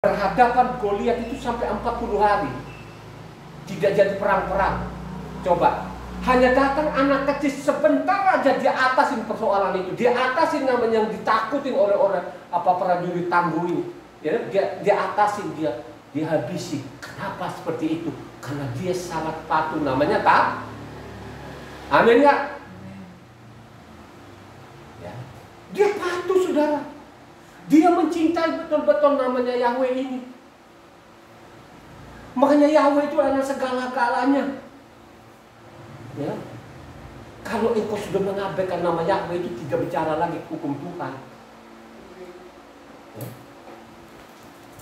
berhadapan Goliat itu sampai 40 hari. Tidak jadi perang-perang. Coba, hanya datang anak kecil sebentar aja dia atasin persoalan itu. Dia atasin namanya yang ditakutin oleh orang prajurit tangguh ini. Ya, dia atasin, dia habisi. Kenapa seperti itu? Karena dia sangat patuh, namanya tak. Amin nggak? Ya. Dia patuh, saudara. Dia mencintai betul-betul namanya Yahweh ini. Makanya Yahweh itu adalah segala-galanya. Ya. Kalau engkau sudah mengabaikan nama Yahweh itu, tidak bicara lagi hukum Tuhan. Ya.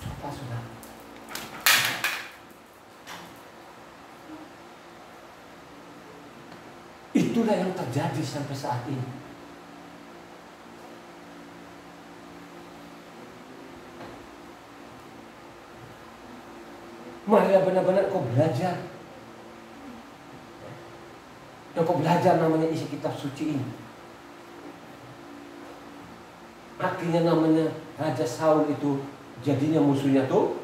Coba, saudara. Itulah yang terjadi sampai saat ini. Mari benar-benar kau belajar. Dan kau belajar namanya isi kitab suci ini. Akhirnya namanya Raja Saul itu jadinya musuhnya tuh.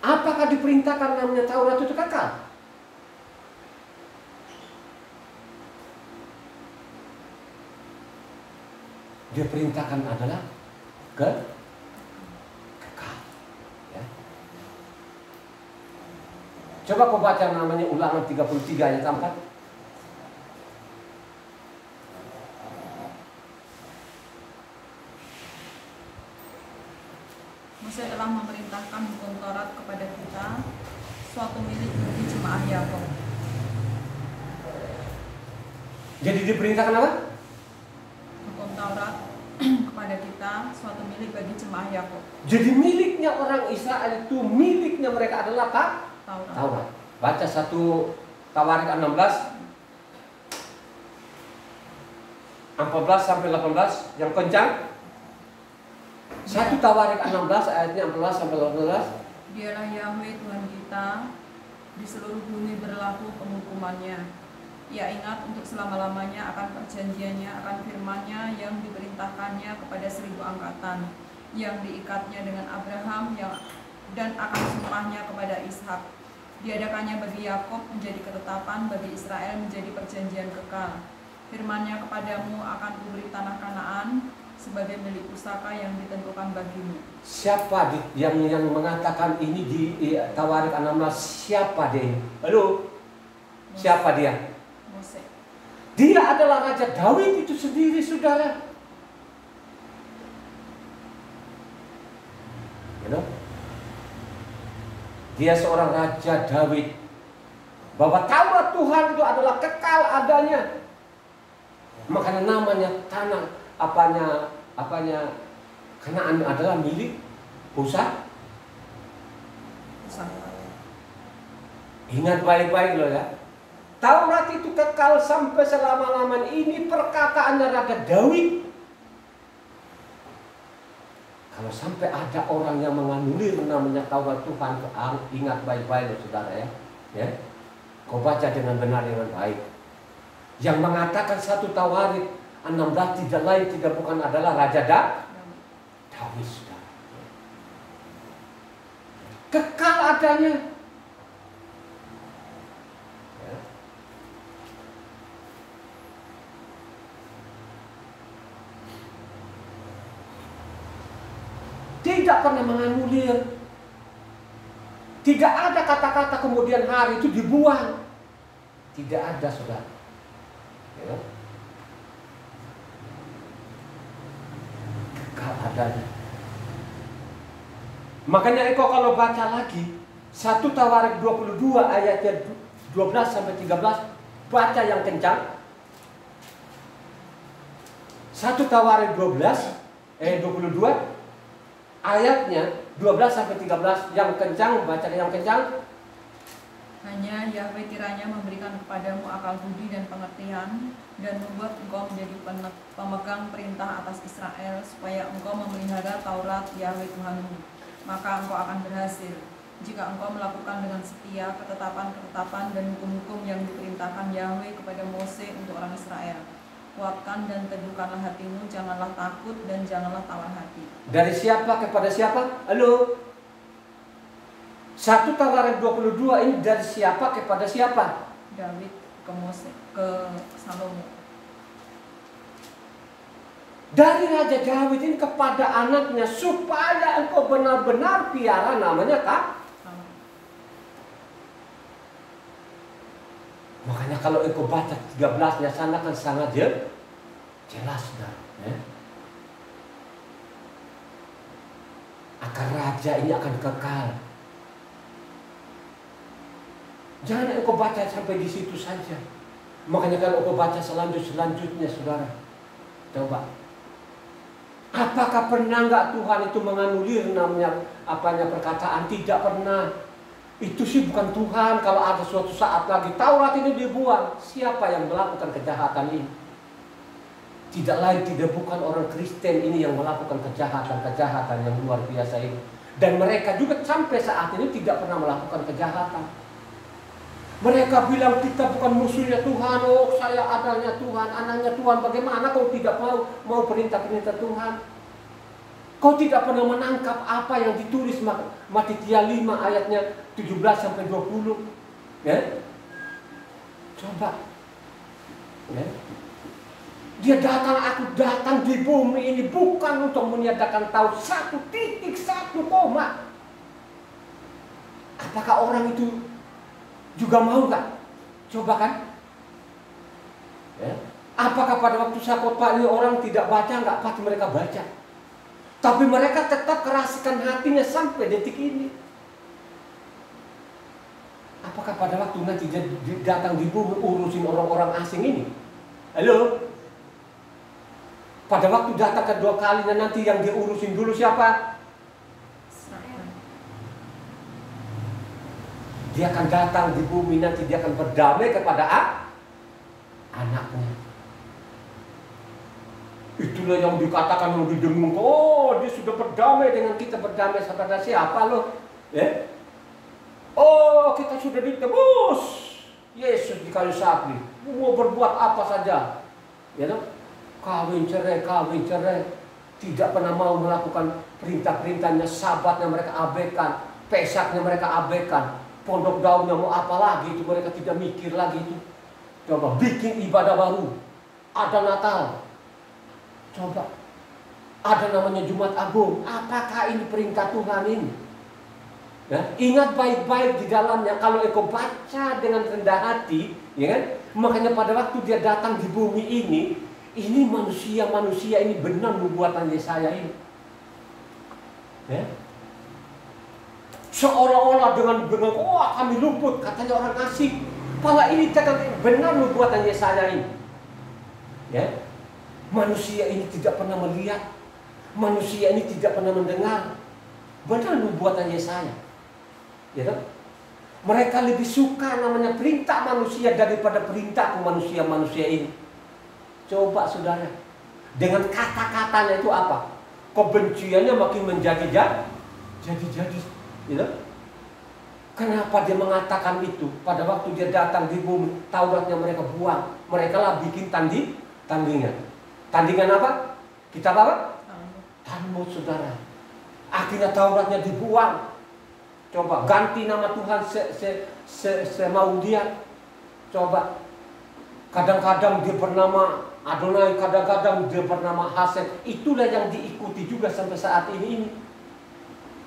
Apakah diperintahkan namanya Taurat itu kekal? Dia perintahkan adalah kekal. Ya. Coba kau baca namanya Ulangan 33 ayat 4. Mose telah memerintahkan hukum Taurat kepada kita, suatu milik bagi jemaah Yakub. Jadi diperintahkan apa? Hukum Taurat kepada kita, suatu milik bagi jemaah Yakub. Jadi miliknya orang Israel itu, miliknya mereka adalah apa? Taurat. Baca 1 Tawarik 16 14 sampai 18 yang kencang. 1 Tawarik 16 ayatnya 14 sampai 18. Dialah Yahweh Tuhan kita, di seluruh bumi berlaku penghukumannya. Ia ingat untuk selama-lamanya akan perjanjiannya, akan firman-Nya yang diperintahkannya kepada 1000 angkatan, yang diikatnya dengan Abraham dan akan sumpahnya kepada Ishak. Diadakannya bagi Yakub menjadi ketetapan, bagi Israel menjadi perjanjian kekal. Firman-Nya kepadamu, akan kuberi tanah Kanaan sebagai milik pusaka yang ditentukan bagimu. Siapa yang mengatakan ini di Tawarik 16? Siapa dia? Halo? Siapa dia? Mose. Dia adalah Raja Daud itu sendiri, saudara. You know? Dia seorang Raja Daud. Bahwa Taurat Tuhan itu adalah kekal adanya. Makanya namanya tanah Kanaan adalah milik pusaka. Ingat baik-baik loh ya. Taurat itu kekal sampai selama-lamanya. Ini perkataannya Raja Daud. Kalau sampai ada orang yang menganulir namanya Taurat Tuhan, ingat baik-baik loh saudara ya. Ya. Kau baca dengan benar dengan baik. Yang mengatakan 1 Tawarik 16 tidak lain tidak bukan adalah Raja Daud, saudara. Kekal adanya. Ya. Tidak pernah menganulir. Tidak ada kata-kata kemudian hari itu dibuang. Tidak ada, saudara. Ya. Kekal adanya. Makanya engkau kalau baca lagi 1 Tawarik 22 ayatnya 12 sampai 13, baca yang kencang. 1 Tawarik 22 ayatnya 12 sampai 13 yang kencang, baca yang kencang. Hanya Yahweh kiranya memberikan kepadamu akal budi dan pengertian, dan membuat engkau menjadi pemegang perintah atas Israel, supaya engkau memelihara Taurat Yahweh Tuhanmu. Maka engkau akan berhasil, jika engkau melakukan dengan setia ketetapan-ketetapan dan hukum-hukum yang diperintahkan Yahweh kepada Mose untuk orang Israel. Kuatkan dan teguhkanlah hatimu, janganlah takut dan janganlah tawar hati. Dari siapa kepada siapa? Halo? 1 Tawarik 22 ini dari siapa kepada siapa? David ke Salomo. Dari Raja Daud ini kepada anaknya, supaya engkau benar-benar piara namanya Kak. Makanya kalau engkau baca 13-nya sana kan sangat jelas dah, ya. Akan raja ini akan kekal. Jangan engkau baca sampai di situ saja. Makanya kalau engkau baca selanjutnya, saudara, coba. Apakah pernah nggak Tuhan itu menganulir namanya perkataan? Tidak pernah. Itu sih bukan Tuhan. Kalau ada suatu saat lagi Taurat ini dibuang, siapa yang melakukan kejahatan ini? Tidak lain tidak bukan orang Kristen ini yang melakukan kejahatan yang luar biasa ini. Dan mereka juga sampai saat ini tidak pernah melakukan kejahatan. Mereka bilang kita bukan musuhnya Tuhan. Oh, saya adanya Tuhan, anaknya Tuhan. Bagaimana kau tidak mau perintah-perintah Tuhan? Kau tidak pernah menangkap apa yang ditulis Matitia 5 ayatnya 17-20. Ya? Coba. Ya? Dia datang, aku datang di bumi ini bukan untuk meniadakan tahu 1.1 koma. Apakah orang itu juga mau nggak? Coba kan? Ya? Apakah pada waktu saya khotbah ini orang tidak baca nggak? Pasti mereka baca. Tapi mereka tetap keraskan hatinya sampai detik ini. Apakah pada waktu nanti dia datang di bumi urusin orang-orang asing ini? Halo? Pada waktu datang kedua kalinya nanti yang dia urusin dulu siapa? Dia akan datang di bumi nanti, dia akan berdamai kepada anaknya. Itulah yang dikatakan, yang didengung. Oh, dia sudah berdamai dengan kita. Berdamai kepada siapa loh? Ya? Oh, kita sudah ditebus. Yesus di kayu salib. Mau berbuat apa saja, ya toh? Kawin cerai. Tidak pernah mau melakukan perintah-perintahnya. Sabatnya mereka abaikan, pesaknya mereka abaikan, pondok daunnya mau apa lagi itu mereka tidak mikir lagi itu. Coba bikin ibadah baru. Ada Natal. Coba, ada namanya Jumat Agung. Apakah ini perintah Tuhan ini? Ya, ingat baik-baik di dalamnya. Kalau engkau baca dengan rendah hati, ya kan? Makanya pada waktu dia datang di bumi ini manusia ini benar nubuatan Yesaya ini. Ya? Seolah-olah dengan kami luput, katanya orang asing. Pala ini benar nubuatan Yesaya ini. Ya? Manusia ini tidak pernah melihat, manusia ini tidak pernah mendengar. Benar nubuatan Yesaya. Ya kan? Mereka lebih suka namanya perintah manusia daripada perintah manusia ini. Coba saudara, dengan kata-katanya itu apa? Kebenciannya makin menjadi-jadi. Ya kan? Kenapa dia mengatakan itu? Pada waktu dia datang di bumi, Tauratnya mereka buang. Mereka lah bikin tandingan. Tandingan apa? Kitab apa? Talmud, saudara. Akhirnya Tauratnya dibuang. Coba ganti nama Tuhan semau dia. Coba. Kadang-kadang dia bernama Adonai, kadang-kadang dia bernama Hasem. Itulah yang diikuti juga sampai saat ini.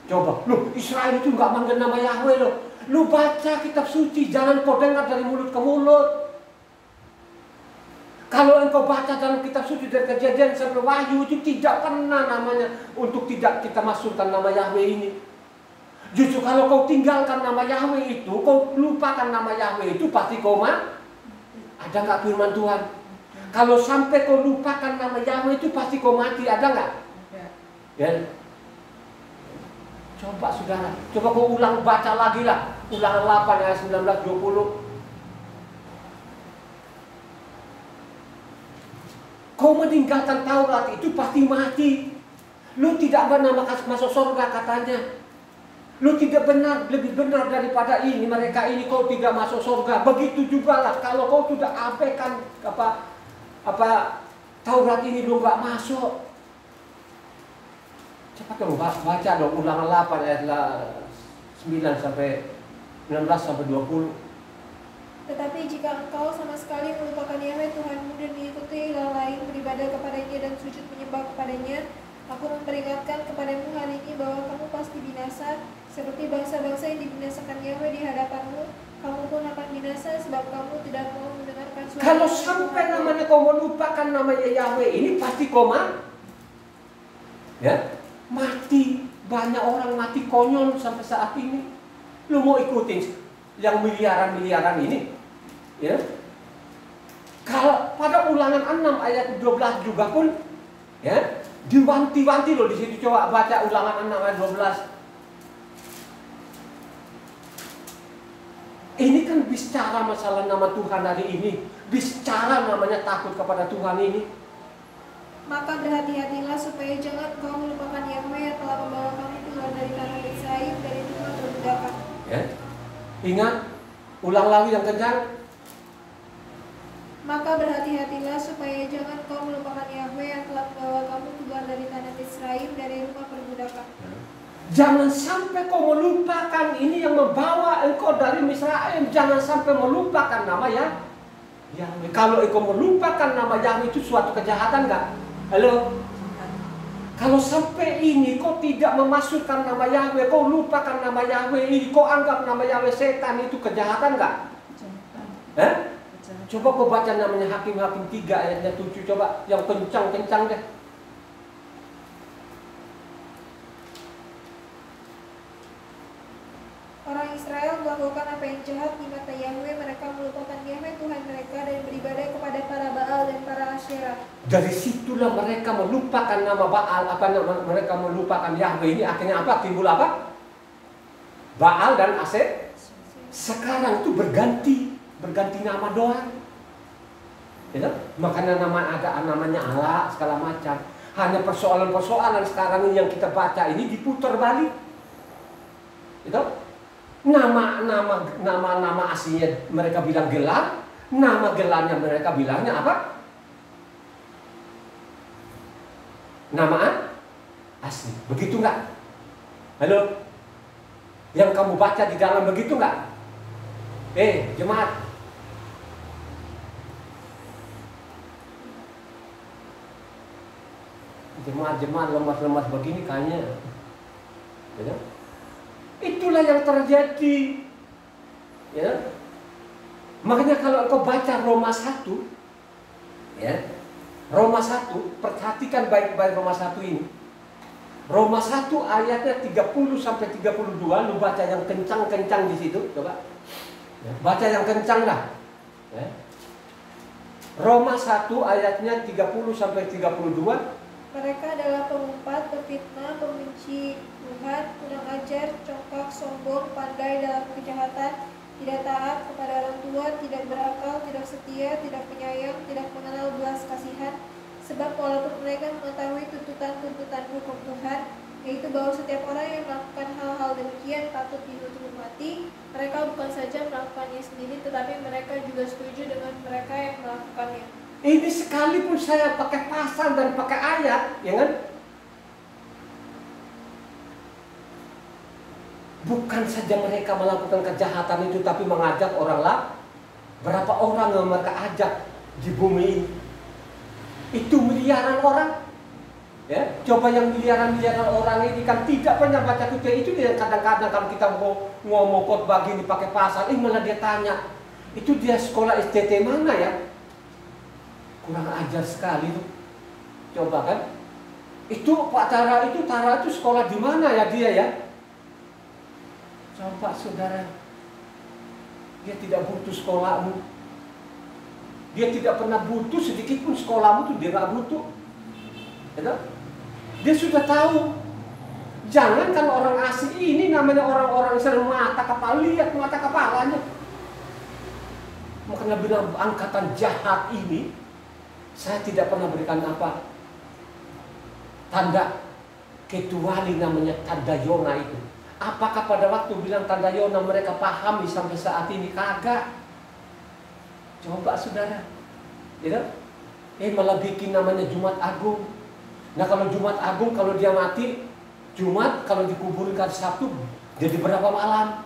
Coba, loh Israel itu nggak manggil nama Yahweh loh. Lu baca kitab suci, jangan kau dengar dari mulut ke mulut. Kalau engkau baca dalam kitab suci dari Kejadian sampai Wahyu itu tidak pernah namanya untuk tidak kita masukkan nama Yahweh ini. Justru kalau kau tinggalkan nama Yahweh itu, kau lupakan nama Yahweh itu, pasti kau ada nggak firman Tuhan? Kalau sampai kau lupakan nama Yahweh itu, pasti kau mati, ada nggak? Ya. Coba saudara, coba kau ulang baca lagi lah, Ulangan 8 ayat 19-20. Kau meninggalkan Taurat itu pasti mati. Lu tidak benar masuk surga katanya. Lu tidak benar, lebih benar daripada ini. Mereka ini kau tidak masuk surga. Begitu juga lah kalau kau sudah abaikan Taurat ini lo nggak masuk. Cepat dong baca dong Ulangan 8 ayat 9 sampai 19 sampai 20. Tetapi jika engkau sama sekali melupakan Yahweh Tuhanmu dan mengikuti ilah lain, beribadah kepadanya dan sujud menyembah kepadanya, aku memperingatkan kepadamu hari ini bahwa kamu pasti binasa, seperti bangsa-bangsa yang dibinasakan Yahweh di hadapanmu. Kamu pun akan binasa sebab kamu tidak mau mendengarkan suara. Kalau sampai namanya kau melupakan namanya Yahweh, ini pasti koma. Ya, mati. Banyak orang mati konyol sampai saat ini. Lu mau ikutin yang miliaran-miliaran ini? Ya. Kalau pada Ulangan 6 ayat 12 juga pun, ya, diwanti-wanti loh di situ. Coba baca Ulangan 6 ayat 12. Ini kan bicara masalah nama Tuhan hari ini, bicara namanya takut kepada Tuhan ini. Maka berhati-hatilah supaya jangan kau melupakan Yahweh yang telah membawa kamu keluar dari tanah Mesir, dari rumah perbudakan. Ya. Ingat, ulang lagi yang kencang. Maka berhati-hatilah supaya jangan kau melupakan Yahweh yang telah membawa kamu keluar dari tanah Mesir, dari rumah perbudakan. Jangan sampai kau melupakan ini yang membawa engkau dari Misraim. Jangan sampai melupakan nama Yahweh. Kalau engkau melupakan nama Yahweh itu suatu kejahatan nggak? Halo? Kalau sampai ini kau tidak memasukkan nama Yahweh, kau lupakan nama Yahweh ini, kau anggap nama Yahweh setan, itu kejahatan nggak? Coba kau baca namanya Hakim-Hakim 3 ayatnya 7, coba yang kencang-kencang deh. Orang Israel melakukan apa yang jahat di mata Yahweh. Mereka melupakan Yahweh Tuhan mereka dan beribadah kepada para Baal dan para Asyera. Dari situlah mereka melupakan nama Baal, mereka melupakan Yahweh ini. Akhirnya apa? Timbul apa? Baal dan Asyera. Sekarang itu berganti nama doang. Ya, makanya namanya Allah segala macam. Hanya persoalan-persoalan sekarang ini yang kita baca ini diputar balik. Itu nama aslinya mereka bilang gelar, nama gelarnya mereka bilangnya apa? Nama asli. Begitu nggak? Halo? Yang kamu baca di dalam begitu nggak? Jemaat. Jemaat lemas-lemas begini kayaknya. Ya? Itulah yang terjadi. Ya. Makanya kalau engkau baca Roma 1, ya. Roma 1, perhatikan baik-baik Roma 1 ini. Roma 1 ayatnya 30 sampai 32, lu baca yang kencang-kencang di situ, coba. Ya, baca yang kencang lah. Ya. Roma 1 ayatnya 30 sampai 32. Mereka adalah pengumpat, pefitnah, pembenci Tuhan, kurang ajar, congkak, sombong, pandai dalam kejahatan, tidak taat kepada orang tua, tidak berakal, tidak setia, tidak penyayang, tidak mengenal belas kasihan. Sebab walaupun mereka mengetahui tuntutan-tuntutan hukum Tuhan, yaitu bahwa setiap orang yang melakukan hal-hal demikian patut dihukum mati, mereka bukan saja melakukannya sendiri, tetapi mereka juga setuju dengan mereka yang melakukannya. Ini sekalipun saya pakai pasal dan pakai ayat, ya kan? Bukan saja mereka melakukan kejahatan itu, tapi mengajak orang lain. Berapa orang yang mereka ajak di bumi ini? Itu miliaran orang. Ya, coba yang miliaran-miliaran orang ini kan tidak pernah baca kitab itu. Dia kadang-kadang kalau kita mau ngomong khotbah gini pakai pasal, malah dia tanya, itu dia sekolah STT mana ya? Kurang ajar sekali tuh. Coba kan? Itu Pak Tara itu sekolah di mana ya dia ya? Coba saudara. Dia tidak butuh sekolahmu. Dia tidak pernah butuh sedikit pun sekolahmu tuh dia nggak butuh. Ya, dia sudah tahu. Jangan kan orang asing ini namanya orang-orang yang mata kepala, lihat mata kepalanya. Makanya bilang angkatan jahat ini. Saya tidak pernah berikan apa tanda kecuali namanya tanda Yona itu. Apakah pada waktu bilang tanda Yona mereka pahami sampai saat ini? Kagak. Coba saudara, ya, malah bikin namanya Jumat Agung. Nah kalau Jumat Agung, kalau dia mati Jumat, kalau dikuburkan Sabtu, jadi berapa malam?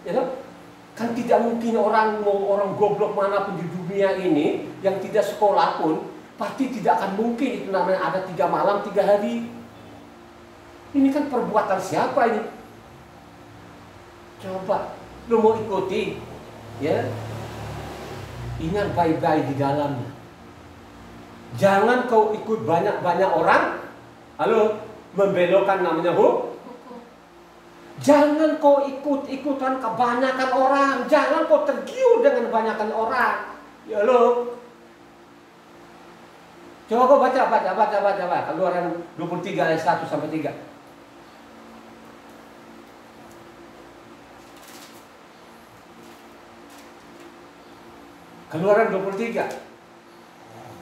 Ya kan? Kan tidak mungkin orang goblok manapun di dunia ini yang tidak sekolah pun pasti tidak akan mungkin itu namanya ada 3 malam 3 hari. Ini kan perbuatan siapa ini? Coba lu mau ikuti, ya? Ingat baik-baik di dalamnya. Jangan kau ikut banyak-banyak orang, halo, membelokkan namanya hukum. Jangan kau ikut-ikutan kebanyakan orang. Jangan kau tergiur dengan kebanyakan orang. Ya lo. Coba kau baca. Keluaran 23 ayat 1 sampai 3. Keluaran 23.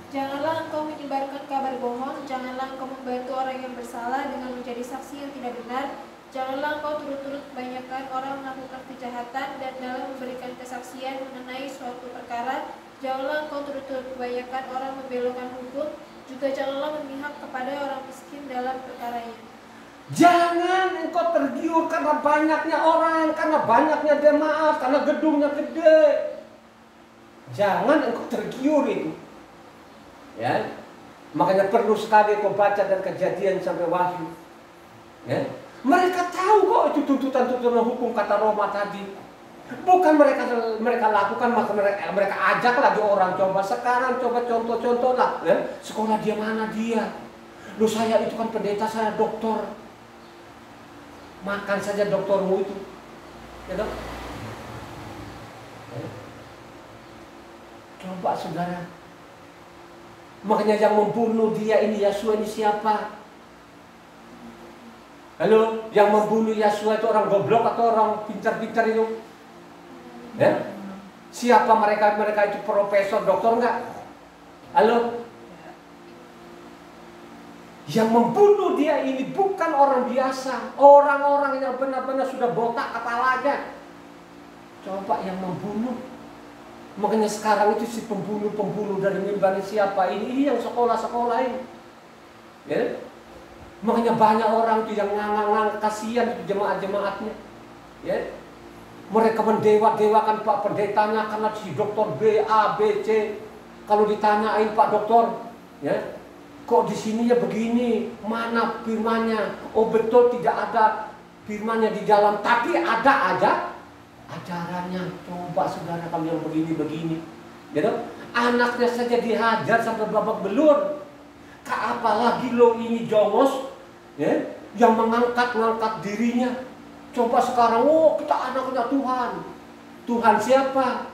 Janganlah engkau menyebarkan kabar bohong, janganlah engkau membantu orang yang bersalah dengan menjadi saksi yang tidak benar, janganlah engkau turut-turut kebanyakan orang melakukan kejahatan dan dalam memberikan kesaksian mengenai suatu perkara, janganlah engkau turut-turut kebanyakan orang membelokkan hukum, juga janganlah memihak kepada orang miskin dalam perkaranya. Jangan engkau tergiur karena banyaknya orang, karena banyaknya jemaat, karena gedungnya gede. Jangan engkau tergiur itu. Ya, makanya perlu sekali kau baca dan Kejadian sampai Wahyu. Ya, mereka tahu kok itu tuntutan-tuntutan hukum kata Roma tadi. Bukan mereka lakukan, maka mereka ajak lagi orang coba sekarang coba contoh-contoh lah. Ya, sekolah dia mana dia? Loh saya itu kan pendeta, saya doktor. Makan saja doktormu itu. Ya, dok? Ya. Coba saudara. Makanya yang membunuh dia ini Yasua ini siapa? Halo, yang membunuh Yasua itu orang goblok atau orang pintar-pintar itu? Ya? Siapa mereka? Mereka itu profesor, doktor enggak? Halo? Yang membunuh dia ini bukan orang biasa, orang-orang yang benar-benar sudah botak kepalanya. Coba yang membunuh. Makanya sekarang itu si pembunuh dari mimbar siapa ini yang sekolah-sekolah ini. Ya? Makanya banyak orang itu yang ngang-ngang kasihan itu jemaat-jemaatnya. Ya? Mereka mendewa-dewakan Pak pendetanya karena si dokter B, A, B, C. Kalau ditanyain Pak dokter, ya, kok di sininya begini, mana firmannya? Oh betul tidak ada firmannya di dalam, tapi ada aja ajarannya. Coba saudara kalau yang begini-begini, gitu, anaknya saja dihajar sampai babak belur. Apalagi lo ini jongos, ya, yang mengangkat dirinya. Coba sekarang, oh kita anaknya Tuhan. Tuhan siapa?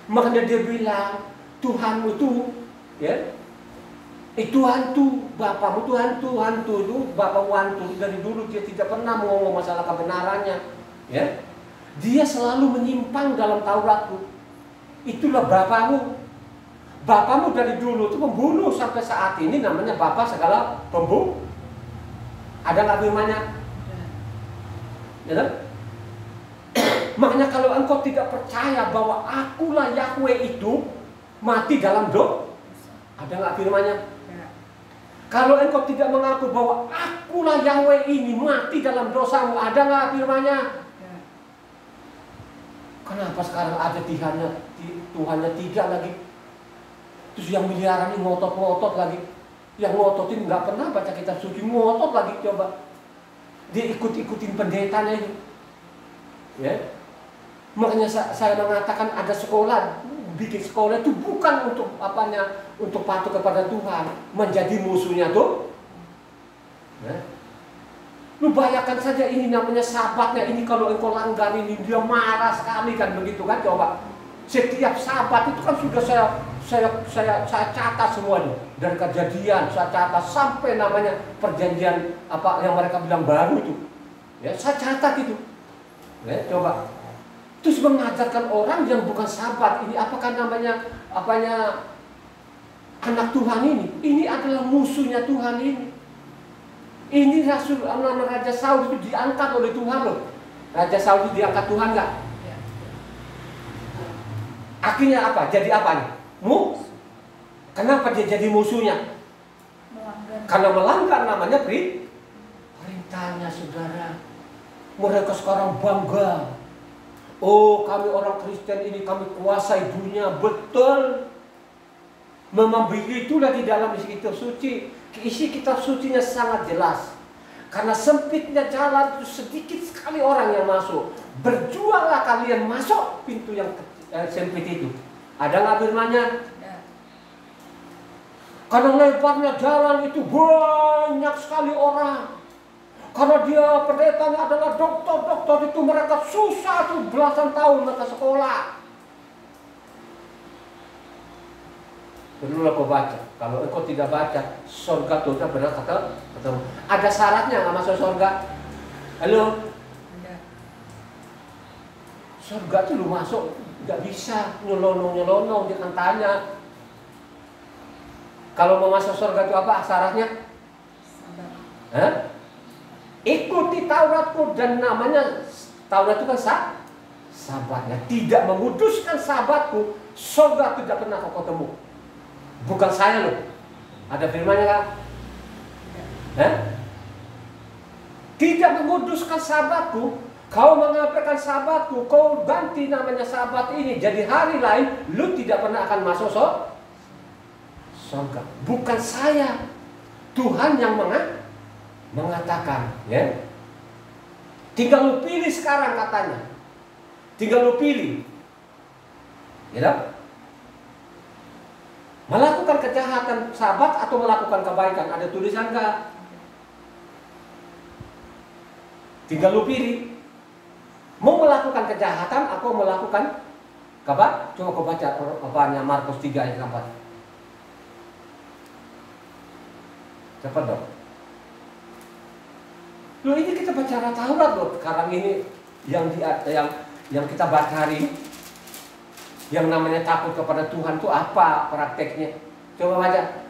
Makanya dia bilang Tuhanmu itu, ya, itu hantu, bapakmu itu hantu itu bapakmu hantu. Dari dulu dia tidak pernah ngomong masalah kebenarannya, ya. Dia selalu menyimpang dalam Tauratku. Itulah bapakmu. Bapakmu dari dulu itu membunuh sampai saat ini namanya bapak segala pembunuh. Ada nggak firmannya? Ya kan? Makanya kalau engkau tidak percaya bahwa akulah Yahweh itu mati dalam dosa, ada nggak firmannya? Kalau engkau tidak mengaku bahwa akulah Yahweh ini mati dalam dosamu, ada nggak firmannya? Kenapa sekarang ada Tuhannya 3 lagi? Terus yang miliaran ini ngotot-ngotot lagi. Yang ngototin nggak pernah baca kitab suci, ngotot lagi coba. Dia ikut-ikutin pendetanya itu. Ya. Makanya saya mengatakan ada sekolah, bikin sekolah itu bukan untuk apanya, untuk patuh kepada Tuhan, menjadi musuhnya tuh. Ya. Lu bayangkan saja ini namanya sabatnya, ini kalau engkau langgar ini dia marah sekali kan begitu kan, coba. Setiap sabat itu kan sudah saya catat semuanya. Dari Kejadian saya catat sampai namanya perjanjian apa yang mereka bilang baru itu. Ya, saya catat itu. Ya, coba. Terus mengajarkan orang yang bukan sahabat ini apakah namanya anak Tuhan ini? Ini adalah musuhnya Tuhan ini. Ini Raja Saul itu diangkat oleh Tuhan loh. Raja Saul itu diangkat Tuhan nggak? Akhirnya apa? Jadi apa nih? Kenapa dia jadi musuhnya? Melanggar. Karena melanggar namanya perintahnya, saudara. Mereka sekarang bangga. Oh, kami orang Kristen ini, kami kuasai dunia. Betul. Memang begitulah di dalam isi kitab suci. Isi kitab sucinya sangat jelas. Karena sempitnya jalan itu sedikit sekali orang yang masuk. Berjuanglah kalian masuk pintu yang sempit itu. Ada nggak firman-Nya? Karena lebarnya jalan itu banyak sekali orang. Karena dia pendetanya adalah dokter-dokter itu, mereka susah tuh belasan tahun mereka sekolah. Perlulah kau baca. Kalau engkau tidak baca, surga itu benar kata ketemu. Ada syaratnya nggak masuk surga? Halo? Ada. Surga itu lu masuk nggak bisa nyelonong jangan tanya. Kalau mau masuk surga itu apa syaratnya? Sabar. Hah? Ikuti Tauratku, dan namanya Taurat itu kan sabatnya. Tidak menguduskan sabatku, surga tidak pernah kau ketemu. Bukan saya loh. Ada firman-Nya kan? Hah? Tidak menguduskan sabatku, kau mengabaikan sabatku, kau ganti namanya sabat ini jadi hari lain, lu tidak pernah akan masuk surga. Bukan saya, Tuhan yang mengatakan, ya. Tinggal lu pilih sekarang katanya. Tinggal lu pilih. Ya. Melakukan kejahatan sabat atau melakukan kebaikan. Ada tulisan enggak? Tinggal lu pilih. Mau melakukan kejahatan atau melakukan kebaikan? Coba kau baca apanya Markus 3 ayat 4. Cepat dong. Loh, ini kita baca Taurat loh. Sekarang ini yang kita baca hari ini. Yang namanya takut kepada Tuhan itu apa prakteknya? Coba baca.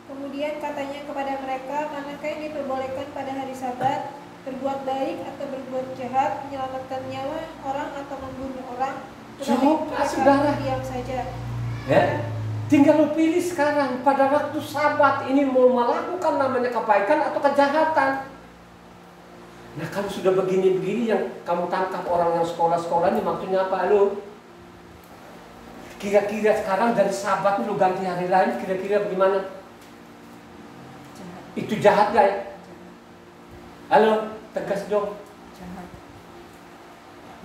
Kemudian katanya kepada mereka, manakah yang diperbolehkan pada hari Sabat, berbuat baik atau berbuat jahat, menyelamatkan nyawa orang atau membunuh orang? Tetapi Coba, saudara. diam saja. Ya? Tinggal lu pilih sekarang pada waktu Sabat ini mau melakukan namanya kebaikan atau kejahatan. Nah, kalau sudah begini-begini yang kamu tangkap orang yang sekolah-sekolah ini maksudnya apa lu? Kira-kira sekarang dari Sabat lu ganti hari lain, kira-kira bagaimana? Jahat. Itu jahat gak ya? Jahat. Halo, tegas dong. Jahat.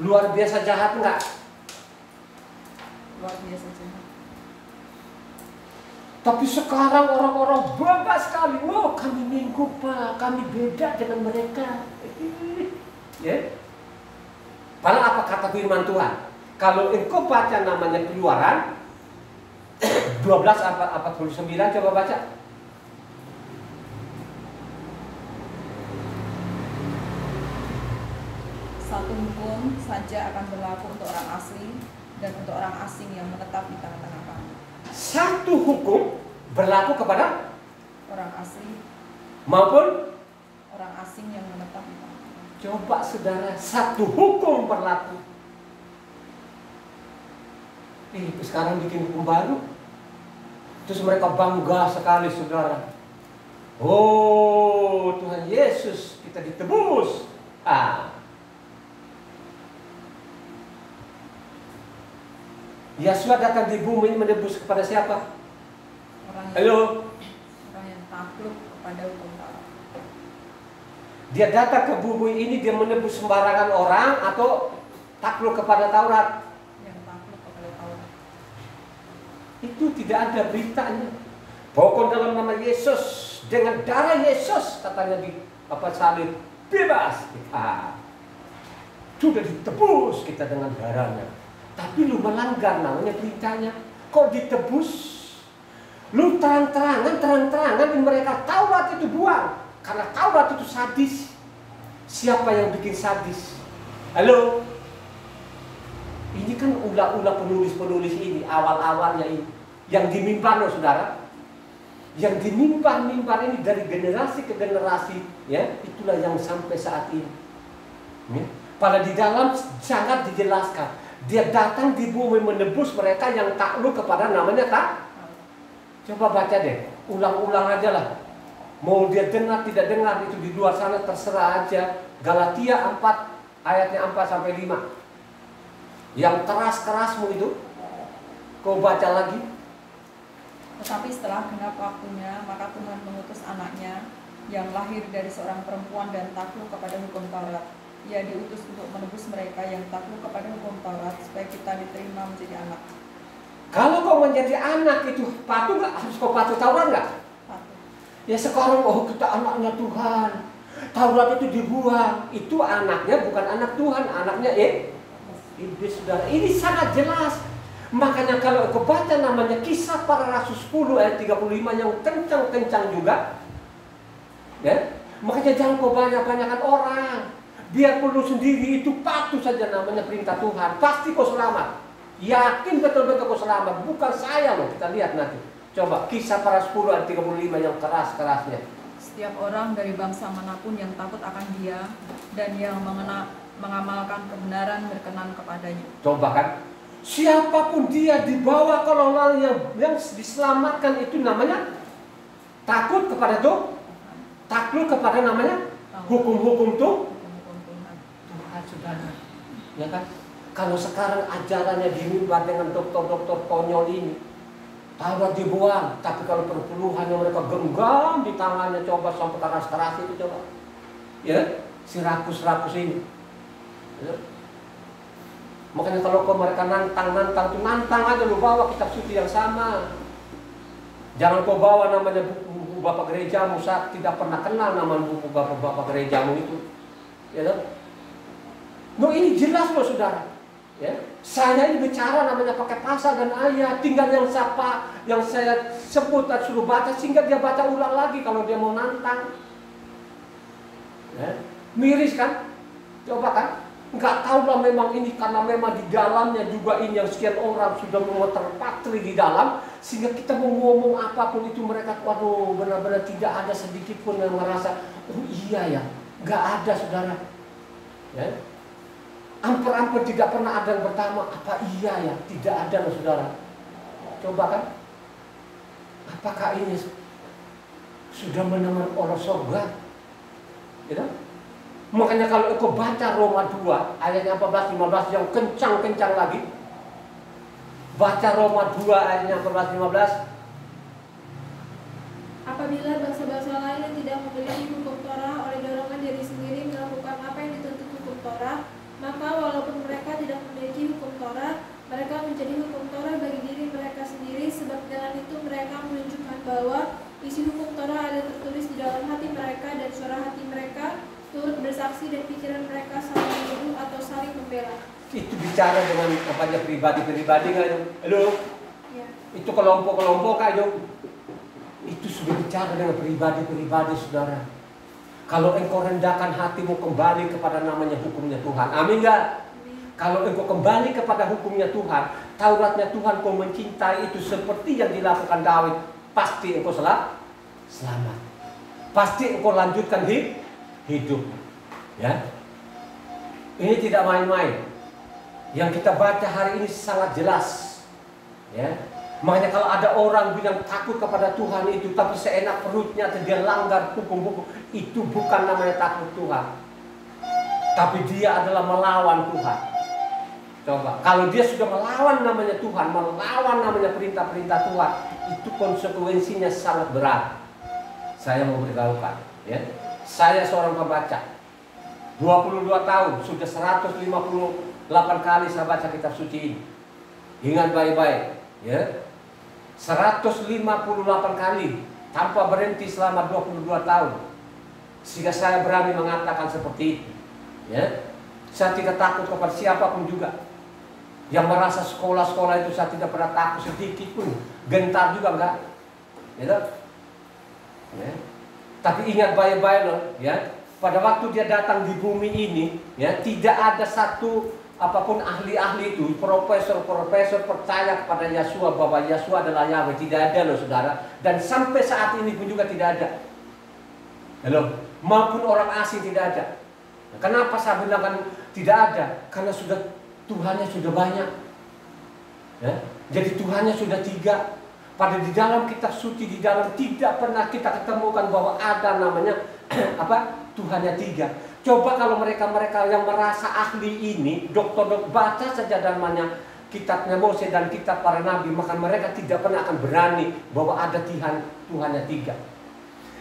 Luar biasa jahat enggak? Luar biasa jahat. Tapi sekarang orang-orang bangga sekali. Wah, kami minggu Pak, kami beda dengan mereka. Ya? Padahal apa kata firman Tuhan? Kalau engkau baca namanya Keluaran 12 49, coba baca. Satu hukum saja akan berlaku untuk orang asli dan untuk orang asing yang menetap di tengah-tengah kamu. Satu hukum berlaku kepada Orang asli maupun orang asing yang menetap di tengah-tengah kamu. coba saudara, satu hukum berlaku. Sekarang bikin hukum baru. Terus mereka bangga sekali saudara. Oh, Tuhan Yesus, kita ditebus. Yesus datang di bumi menebus kepada siapa? Orang yang takluk kepada hukum Taurat. Dia datang ke bumi ini, dia menebus sembarangan orang atau takluk kepada Taurat? Yang takluk kepada Taurat. Itu tidak ada beritanya. Pokok dalam nama Yesus, dengan darah Yesus katanya di salib, bebas kita. Sudah ditebus kita dengan darahnya. Tapi lu melanggar namanya beritanya. Kok ditebus? Lu terang-terangan mereka Taurat itu buang. Karena Taurat itu sadis. Siapa yang bikin sadis? Halo? Ini kan ulah-ulah penulis-penulis ini, awal-awalnya ini. Yang dimimpan loh saudara. Yang dimimpan ini dari generasi ke generasi. Ya, itulah yang sampai saat ini. Ya. Padahal di dalam sangat dijelaskan. Dia datang di bumi menebus mereka yang takluk kepada namanya Coba baca deh, ulang-ulang aja lah. Mau dia dengar tidak dengar itu di luar sana terserah aja. Galatia 4 ayatnya 4 sampai 5. Yang keras-kerasmu itu kau baca lagi. Tetapi setelah genap waktunya, maka Tuhan mengutus anaknya yang lahir dari seorang perempuan dan takluk kepada hukum Taurat. Ia diutus untuk menebus mereka yang takluk kepada hukum Taurat, supaya kita diterima menjadi anak. Kalau kau menjadi anak itu patuh nggak? Harus kau patuh Taurat nggak? Patuh. Ya sekarang kita anaknya Tuhan. Taurat itu dibuang. Itu anaknya bukan anak Tuhan, anaknya iblis, saudara. Ini sangat jelas. Makanya kalau kau baca namanya Kisah Para Rasul 10 ayat 35 yang kencang-kencang juga, ya, makanya jangan kau banyak-banyakan orang. Biar perlu sendiri itu patuh saja namanya perintah Tuhan. Pasti kau selamat. Yakin betul-betul kau selamat. Bukan saya loh, kita lihat nanti. Coba Kisah Para 10 ayat 35 yang keras-kerasnya. Setiap orang dari bangsa manapun yang takut akan Dia dan yang mengamalkan kebenaran berkenan kepadanya. Coba kan, siapapun dia dibawa kalau orang yang diselamatkan itu namanya takut kepada Tuhan, takluk kepada namanya hukum-hukum Tuhan, saudara. Ya kan? Kalau sekarang ajarannya dimimbar dengan dokter-dokter konyol ini, Taurat dibuang, tapi kalau perpuluhannya mereka genggam di tangannya, coba sampai keras-keras itu coba, ya, si rakus-rakus ini. Ya. Makanya kalau kau mereka nantang tuh nantang aja, lu bawa kitab suci yang sama. Jangan kau bawa namanya buku bapak gerejamu, saat tidak pernah kenal nama buku bapak gerejamu itu. Ya kan? No, ini jelas loh saudara. Ya. Saya ini bicara namanya pakai pasal dan ayat, tinggal yang saya sebut dan suruh baca sehingga dia baca ulang lagi kalau dia mau nantang. Ya. Miris kan? Coba kan? Enggak tahu lah memang ini karena memang di dalamnya juga ini yang sekian orang sudah mau terpatri di dalam, sehingga kita mau ngomong apapun itu mereka waduh benar-benar tidak ada sedikit pun yang merasa oh iya ya, enggak ada saudara. Ya. Hampir-hampir tidak pernah ada yang bertanya apa iya ya, tidak ada loh saudara. Coba kan, apakah ini sudah menemukan orang surga? Gitu? Makanya kalau engkau baca Roma 2 ayatnya 14-15 yang kencang-kencang lagi, baca Roma 2 ayatnya 14-15. Apabila bangsa-bangsa lain yang tidak memiliki hukum Torah oleh dorongan diri sendiri melakukan apa yang dituntut hukum Torah, maka walaupun mereka tidak memiliki hukum Torah, mereka menjadi hukum Torah bagi diri mereka sendiri, sebab dengan itu mereka menunjukkan bahwa isi hukum Torah ada tertulis di dalam hati mereka, dan suara hati mereka turut bersaksi, dan pikiran mereka saling menuduh atau saling membela. Itu bicara dengan kepada pribadi-pribadi nggak itu? Halo? Ya. Itu kelompok-kelompok aja. Itu sudah bicara dengan pribadi-pribadi saudara. Kalau engkau rendahkan hatimu kembali kepada namanya hukumnya Tuhan, amin nggak? Kalau engkau kembali kepada hukumnya Tuhan, Tauratnya Tuhan, kau mencintai itu seperti yang dilakukan Daud, pasti engkau selamat. Pasti engkau lanjutkan hidup. Ya. Ini tidak main-main. Yang kita baca hari ini sangat jelas. Ya. Makanya kalau ada orang bilang takut kepada Tuhan itu, tapi seenak perutnya atau dia langgar hukum-hukum, itu bukan namanya takut Tuhan. Tapi dia adalah melawan Tuhan. Coba, kalau dia sudah melawan namanya Tuhan, melawan namanya perintah-perintah Tuhan, itu konsekuensinya sangat berat. Saya mau beritahukan, ya. Saya seorang pembaca, 22 tahun, sudah 158 kali saya baca kitab suci ini. Ingat baik-baik, ya. 158 kali tanpa berhenti selama 22 tahun. Sehingga saya berani mengatakan seperti itu. Ya. Saya tidak takut kepada siapapun juga. Yang merasa sekolah-sekolah itu saya tidak pernah takut sedikit pun. Gentar juga enggak. Ya. Ya. Tapi ingat baik-baik loh, ya. Pada waktu dia datang di bumi ini, ya, tidak ada satu apapun ahli-ahli itu, profesor-profesor percaya kepada Yeshua bahwa Yeshua adalah Yahweh. Tidak ada loh saudara. Dan sampai saat ini pun juga tidak ada. Halo, maupun orang asing tidak ada. Nah, kenapa saya bilang kan tidak ada? Karena sudah Tuhannya sudah banyak. Ya? Jadi Tuhannya sudah 3. Pada di dalam kitab suci, di dalam tidak pernah kita ketemukan bahwa ada namanya Tuhannya tiga. Coba kalau mereka-mereka yang merasa ahli ini, dokter baca saja namanya kitabnya Mose dan kitab para nabi, maka mereka tidak pernah akan berani bahwa ada Tuhannya tiga.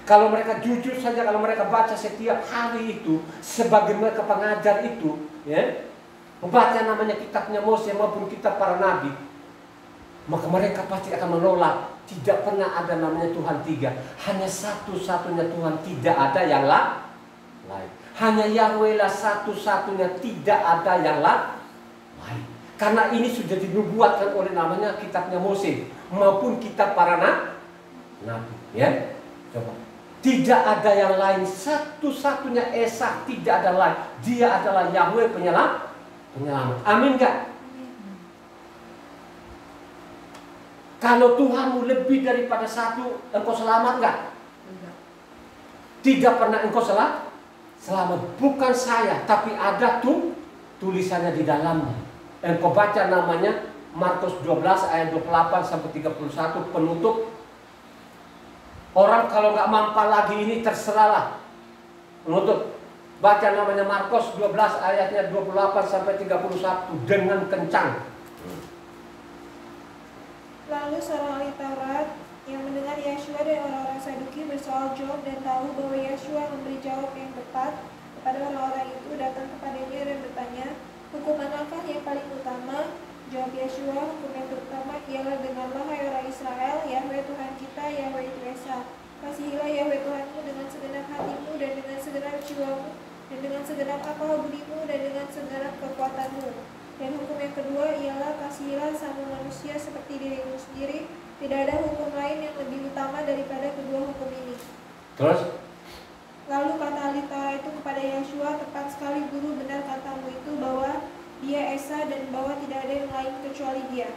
Kalau mereka jujur saja, kalau mereka baca setiap hari itu, sebagai mereka pengajar itu, ya, membaca namanya kitabnya Mose maupun kitab para nabi, maka mereka pasti akan menolak. Tidak pernah ada namanya Tuhan tiga. Hanya satu-satunya Tuhan, tidak ada yang lain. Hanya Yahweh lah satu-satunya, tidak ada yang lain. Karena ini sudah dinubuatkan oleh namanya kitabnya Mose maupun kitab para nabi. Ya, coba. Tidak ada yang lain, satu-satunya Esa, tidak ada lain. Dia adalah Yahweh penyelamat. Amin gak? Kalau Tuhanmu lebih daripada satu, engkau selamat gak? Tidak pernah engkau selamat. Bukan saya, tapi ada tulisannya di dalamnya. Engkau baca namanya Markus 12 ayat 28 sampai 31 penutup. Orang kalau nggak mampu lagi ini terserahlah. Penutup. Baca namanya Markus 12 ayatnya 28 sampai 31 dengan kencang. Lalu seorang ahli Taurat yang mendengar Yeshua dan orang-orang Saduki bersoal jawab dan tahu bahwa Yeshua memberi jawab yang tepat kepada orang-orang itu, datang kepadanya dan bertanya, hukum manakah yang paling utama? Jawab Yeshua, hukum yang terutama ialah, dengarlah hai orang Israel, Yahweh Tuhan kita, Yahweh itu Esa. Kasihilah Yahweh Tuhanmu dengan segenap hatimu dan dengan segenap jiwamu dan dengan segenap akal budimu dan dengan segenap kekuatanmu. Dan hukum yang kedua ialah, kasihilah sama manusia seperti dirimu sendiri. Tidak ada hukum lain yang lebih utama daripada kedua hukum ini. Terus? Lalu kata ahli Taurat itu kepada Yeshua, tepat sekali guru, benar katamu itu bahwa dia Esa dan bahwa tidak ada yang lain kecuali dia.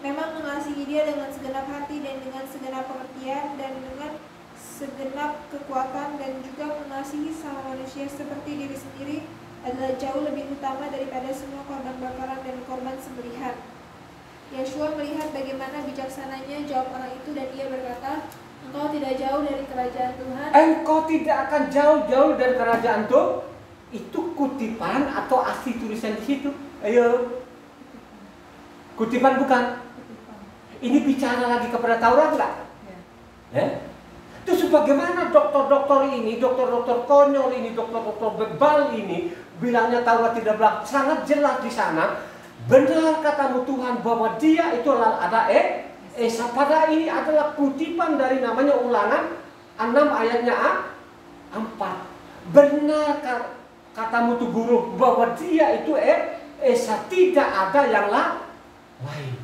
Memang mengasihi dia dengan segenap hati dan dengan segenap pengertian dan dengan segenap kekuatan dan juga mengasihi sama manusia seperti diri sendiri adalah jauh lebih utama daripada semua korban bakaran dan korban sembelihan. Yeshua melihat bagaimana bijaksananya jawab orang itu dan ia berkata, engkau tidak jauh dari kerajaan Tuhan. Engkau tidak akan jauh-jauh dari kerajaan Tuhan. Itu kutipan atau asli tulisan di situ? Ayo. Kutipan bukan? Ini bicara lagi kepada Taurat enggak? Ya. Itu sebagaimana dokter-dokter ini, dokter-dokter konyol ini, dokter-dokter bebal ini bilangnya Taurat tidak benar. Sangat jelas di sana. Benar katamu Tuhan bahwa dia itu ada Esa. Pada ini adalah kutipan dari namanya Ulangan 6 ayatnya 4. Benar katamu tuh guru bahwa dia itu Esa, tidak ada yang lain.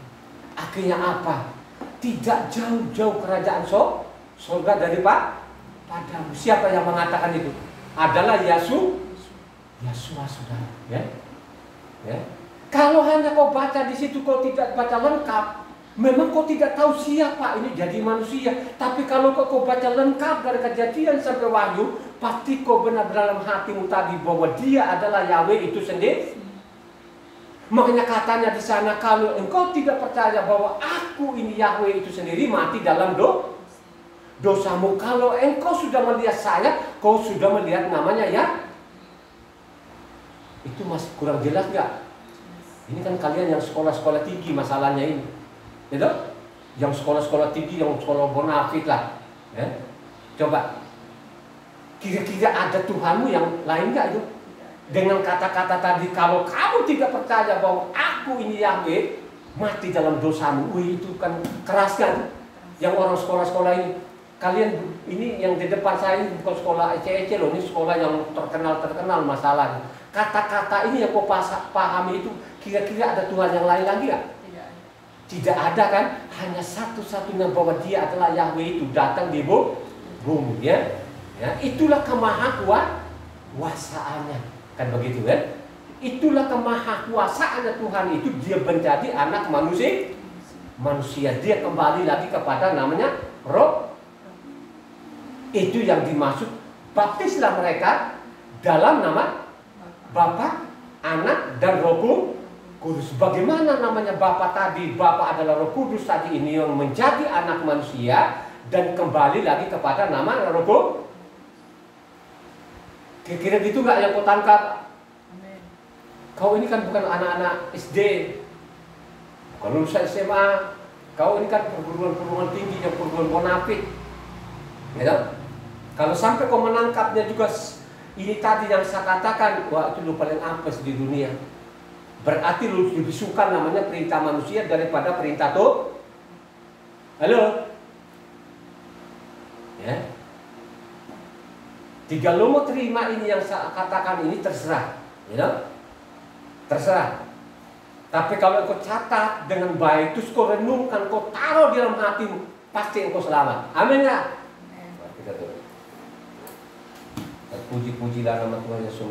Akhirnya apa? Tidak jauh-jauh kerajaan surga dari padamu. Siapa yang mengatakan itu? Adalah Yeshua, saudara. Ya. Kalau hanya kau baca di situ, kau tidak baca lengkap, memang kau tidak tahu siapa ini jadi manusia. Tapi kalau kau baca lengkap dari Kejadian sampai Wahyu, pasti kau benar-benar dalam hatimu tadi bahwa dia adalah Yahweh itu sendiri. Makanya katanya di sana, kalau engkau tidak percaya bahwa aku ini Yahweh itu sendiri, mati dalam dosamu. Kalau engkau sudah melihat saya, kau sudah melihat namanya ya. Itu masih kurang jelas gak? Ini kan kalian yang sekolah-sekolah tinggi masalahnya ini, gitu? Yang sekolah-sekolah tinggi, yang sekolah bonafit lah, ya? Coba, kira-kira ada Tuhanmu yang lain gak itu? Dengan kata-kata tadi, kalau kamu tidak percaya bahwa aku ini Yahweh, mati dalam dosamu. Wih, itu kan keras kan? Yang orang sekolah-sekolah ini. Kalian ini yang di depan saya ini bukan sekolah ece-ece loh, ini sekolah yang terkenal masalahnya. Kata-kata ini yang kau pahami itu, kira-kira ada Tuhan yang lain lagi gak? Tidak ada kan? Hanya satu-satunya bahwa dia adalah Yahweh itu datang di bumi, ya. Itulah kemahakuasaannya. Kan begitu kan? Itulah kemahakuasaannya Tuhan itu, dia menjadi anak manusia. Dia kembali lagi kepada namanya Roh. Itu yang dimaksud, baptislah mereka dalam nama Bapa, Anak dan Roh Kudus. Bagaimana namanya Bapa tadi? Bapa adalah Roh Kudus tadi ini yang menjadi anak manusia dan kembali lagi kepada nama Roh Kudus. Kira-kira gitu nggak yang kau tangkap? Amin. Kau ini kan bukan anak-anak SD, bukan lulusan SMA. Kau ini kan perguruan tinggi, yang perguruan bonafik. Ya, kalau sampai kau menangkapnya juga ini tadi yang saya katakan, wah itu lu paling apes di dunia. Berarti lu lebih suka namanya perintah manusia daripada perintah Tuhan. Halo? Ya. Jika lu mau terima ini yang saya katakan ini terserah, ya. Terserah. Tapi kalau kau catat dengan baik, terus kau renungkan, kau taruh di dalam hatimu, pasti engkau selamat. Amin ya? Kita tuh. Puji-pujilah nama Tuhan Yesus.